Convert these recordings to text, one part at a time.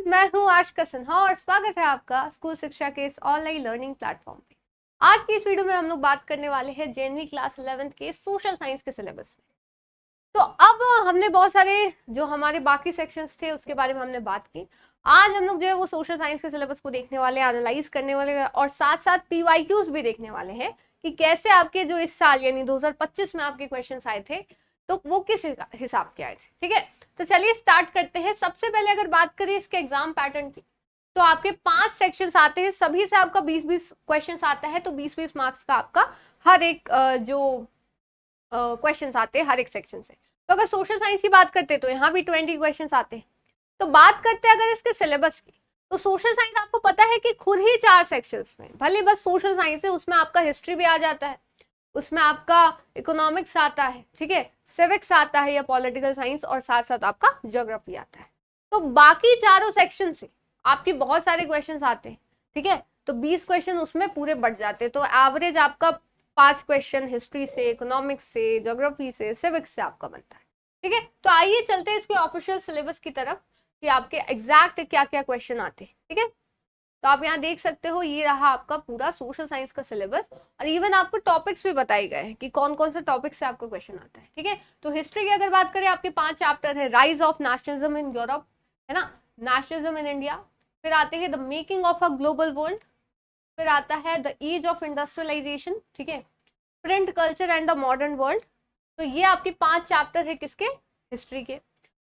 मैं हूँ आशिका सिन्हा और स्वागत है आपका स्कूल शिक्षा के इस ऑनलाइन लर्निंग प्लेटफॉर्म पे। आज की इस वीडियो में हम लोग बात करने वाले हैं जेएनवी क्लास 11th के सोशल साइंस के सिलेबस में। तो अब हमने बहुत सारे जो हमारे बाकी सेक्शंस थे उसके बारे में हमने बात की। आज हम लोग जो है वो सोशल साइंस के सिलेबस को देखने वाले हैं, एनालाइज करने वाले हैं और साथ साथ पीवाईक्यूज भी देखने वाले हैं कि कैसे आपके जो इस साल यानी 2025 में आपके क्वेश्चंस आए थे तो वो किस हिसाब के आए थे। ठीक है, तो चलिए स्टार्ट करते हैं। सबसे पहले अगर बात करें इसके एग्जाम पैटर्न की तो आपके 5 सेक्शंस आते हैं, सभी से आपका 20-20 क्वेश्चंस आता है, तो 20-20 मार्क्स का आपका हर एक जो क्वेश्चंस आते हैं हर एक सेक्शन से। तो अगर सोशल साइंस की बात करते हैं तो यहाँ भी 20 क्वेश्चंस आते हैं। तो बात करते हैं अगर इसके सिलेबस की, तो सोशल साइंस आपको पता है कि खुद ही 4 सेक्शंस में, भले बस सोशल साइंस है, उसमें आपका हिस्ट्री भी आ जाता है, उसमें आपका इकोनॉमिक्स आता है, ठीक है, सिविक्स आता है या पॉलिटिकल साइंस, और साथ साथ आपका ज्योग्राफी आता है। तो बाकी चारों सेक्शन से आपके बहुत सारे क्वेश्चन आते हैं, ठीक है, तो 20 क्वेश्चन उसमें पूरे बढ़ जाते हैं। तो एवरेज आपका 5 क्वेश्चन हिस्ट्री से, इकोनॉमिक्स से, ज्योग्राफी से, सिविक्स से आपका बनता है। ठीक है, तो आइए चलते हैं इसके ऑफिशियल सिलेबस की तरफ कि आपके एग्जैक्ट क्या क्या क्वेश्चन आते हैं। ठीक है, तो आप यहाँ देख सकते हो, ये रहा आपका पूरा सोशल साइंस का सिलेबस और इवन आपको टॉपिक्स भी बताए गए हैं कि कौन कौन से टॉपिक से आपको क्वेश्चन आता है। ठीक है, तो हिस्ट्री की अगर बात करें, आपके 5 चैप्टर है। Rise of nationalism in Europe, है ना, नेशनलिज्म इन इंडिया, फिर आते हैं the making of a global world, फिर आता है द एज ऑफ इंडस्ट्रियलाइजेशन, ठीक है, print culture and the modern world. तो ये आपके 5 चैप्टर है किसके, हिस्ट्री के।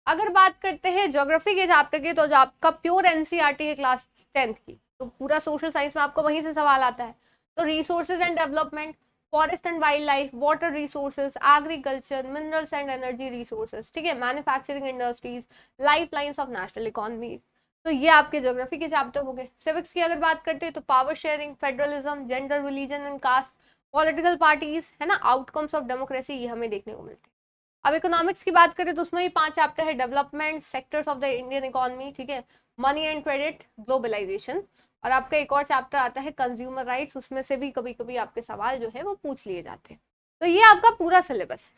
अगर बात करते हैं ज्योग्राफी के चैप्टर की, तो जो आपका प्योर एनसीईआरटी है क्लास 10th की, तो पूरा सोशल साइंस में आपको वहीं से सवाल आता है। तो resources and development, forest and wild life, water resources, agriculture, minerals and energy resources, ठीक है, manufacturing industries, life lines of national economies. तो ये आपके ज्योग्राफी के चैप्टर हो गए। सिविक्स की अगर बात करते हैं तो power sharing, federalism, gender, religion and caste, political parties, है ना, आउटकम्स ऑफ डेमोक्रेसी, ये हमें देखने को मिलते हैं। अब इकोनॉमिक्स की बात करें तो उसमें भी 5 चैप्टर है। Development, sectors of the Indian economy, ठीक है, मनी एंड क्रेडिट, ग्लोबलाइजेशन, और आपका एक और चैप्टर आता है कंज्यूमर राइट्स, उसमें से भी कभी कभी आपके सवाल जो है वो पूछ लिए जाते हैं। तो ये आपका पूरा सिलेबस।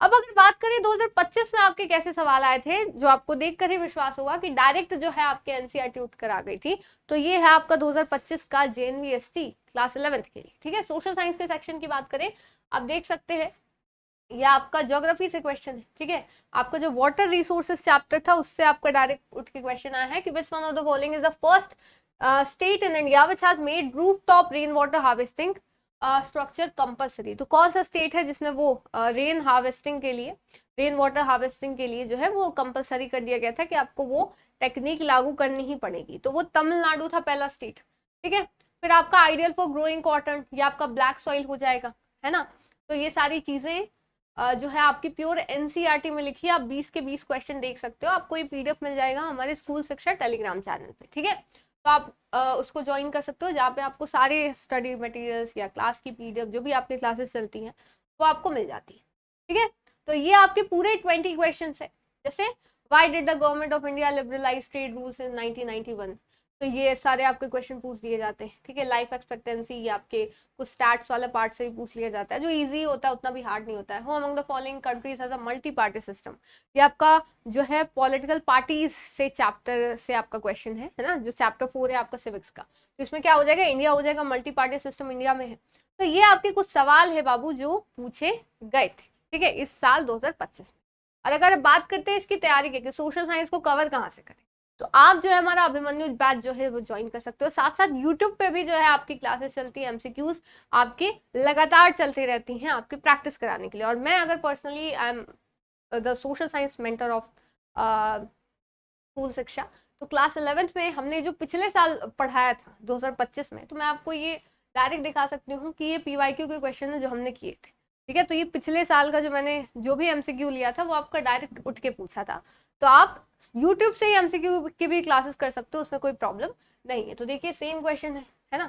अब अगर बात करें 2025 में आपके कैसे सवाल आए थे, जो आपको देखकर ही विश्वास होगा कि डायरेक्ट जो है आपके एनसीईआरटी उठ कर आ गई थी, तो ये है आपका 2025 का जेएनवीएसटी क्लास 11th के लिए। ठीक है, सोशल साइंस के सेक्शन की बात करें, आप देख सकते हैं ये आपका ज्योग्राफी से क्वेश्चन है। ठीक है, आपका जो वाटर रिसोर्सेज चैप्टर था उससे आपका डायरेक्ट उठ के क्वेश्चन आया है कि which one of the following is the first state in India which has made rooftop rain water harvesting structure compulsory. तो कौन सा स्टेट है जिसने वो रेन हार्वेस्टिंग के लिए, रेन वाटर हार्वेस्टिंग के लिए जो है वो कंपलसरी कर दिया गया था कि आपको वो टेक्निक लागू करनी ही पड़ेगी। तो वो तमिलनाडु था पहला स्टेट। ठीक है, फिर आपका आइडियल फॉर ग्रोइंग कॉटन, ये आपका ब्लैक सॉइल हो जाएगा, है ना। तो ये सारी चीजें जो है आपकी प्योर एनसीईआरटी में लिखी है। आप 20 के 20 क्वेश्चन देख सकते हो, आपको ये पीडीएफ मिल जाएगा हमारे स्कूल शिक्षा टेलीग्राम चैनल पे। ठीक है, तो आप उसको ज्वाइन कर सकते हो, जहाँ पे आपको सारे स्टडी मटेरियल्स या क्लास की पीडीएफ जो भी आपकी क्लासेस चलती हैं वो आपको मिल जाती है। ठीक है, तो ये आपके पूरे 20 क्वेश्चन है। जैसे why did the government of India liberalise trade rules in 1991, तो ये सारे आपके क्वेश्चन पूछ दिए जाते हैं। ठीक है, लाइफ एक्सपेक्टेंसी, ये आपके कुछ स्टैट्स वाला पार्ट से भी पूछ लिया जाता है, जो इजी होता है, उतना भी हार्ड नहीं होता है। Who among the following countries has a multi party system, ये आपका जो है पॉलिटिकल पार्टीज से चैप्टर से आपका क्वेश्चन है ना, जो चैप्टर 4 है आपका सिविक्स का। तो इसमें क्या हो जाएगा, इंडिया हो जाएगा, मल्टी पार्टी सिस्टम इंडिया में है। तो ये आपके कुछ सवाल है बाबू जो पूछे गए थे, ठीक है, इस साल 2025 में। और अगर बात करते हैं इसकी तैयारी की कि सोशल साइंस को कवर कहाँ से करें, तो आप जो है हमारा अभिमन्यु बैच जो है वो ज्वाइन कर सकते हो। साथ साथ यूट्यूब पे भी जो है आपकी क्लासेस चलती है, एमसीक्यूज आपके लगातार चलती रहती हैं आपकी प्रैक्टिस कराने के लिए। और मैं अगर personally I am the social science mentor of school शिक्षा, तो क्लास 11th में हमने जो पिछले साल पढ़ाया था 2025 में, तो मैं आपको ये डायरेक्ट दिखा सकती हूँ कि ये पीवाईक्यू के क्वेश्चन है जो हमने किए थे। ठीक है, तो ये पिछले साल का जो मैंने जो भी एमसीक्यू लिया था वो आपका डायरेक्ट उठ के पूछा था। तो आप यूट्यूब से ही एमसीक्यू की भी क्लासेस कर सकते हो, उसमें कोई प्रॉब्लम नहीं है। तो देखिए सेम क्वेश्चन है ना।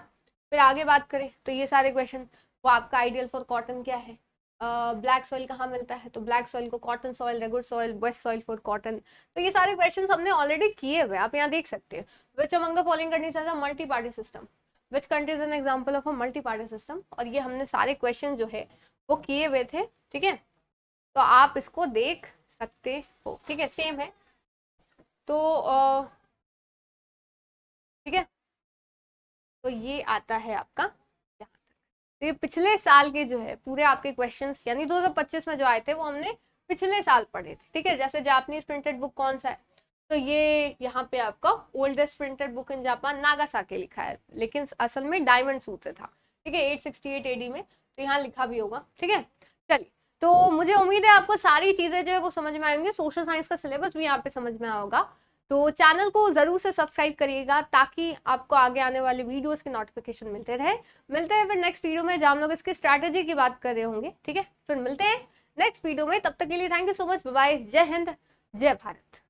फिर आगे बात करें तो ये सारे क्वेश्चन, वो आपका आइडियल फॉर कॉटन क्या है, ब्लैक सॉइल कहाँ मिलता है, तो ब्लैक सॉइल को cotton soil, regular soil, best soil for cotton. तो ये सारे क्वेश्चन हमने ऑलरेडी किए हुए, आप यहाँ देख सकते हैं। Which among the following countries has a multi party system, which country is an example of a multi party system. और ये हमने सारे क्वेश्चन जो है वो किए हुए थे। ठीक है, तो आप इसको देख सकते हो। ठीक है, सेम है। तो ठीक है, तो ये आता है आपका यहाँ तक। तो ये पिछले साल के जो है पूरे आपके क्वेश्चंस यानी 2025 में जो आए थे वो हमने पिछले साल पढ़े थे। ठीक है, जैसे जापानीज प्रिंटेड बुक कौन सा है, तो ये यहाँ पे आपका oldest printed book in Japan Nagasaki लिखा है, लेकिन असल में डायमंड सूट से था। ठीक है, 868 एडी में, तो यहाँ लिखा भी होगा। ठीक है, चलिए, तो मुझे उम्मीद है आपको सारी चीजें जो है वो समझ में आएंगी, सोशल साइंस का सिलेबस भी यहाँ पे समझ में आएगा। तो चैनल को जरूर से सब्सक्राइब करिएगा ताकि आपको आगे आने वाले वीडियोस के नोटिफिकेशन मिलते रहे। मिलते हैं फिर नेक्स्ट वीडियो में जहाँ हम लोग इसकी स्ट्रैटेजी की बात कर रहे होंगे। ठीक है, फिर मिलते हैं नेक्स्ट वीडियो में, तब तक के लिए thank you so much, bye, जय हिंद, जय भारत।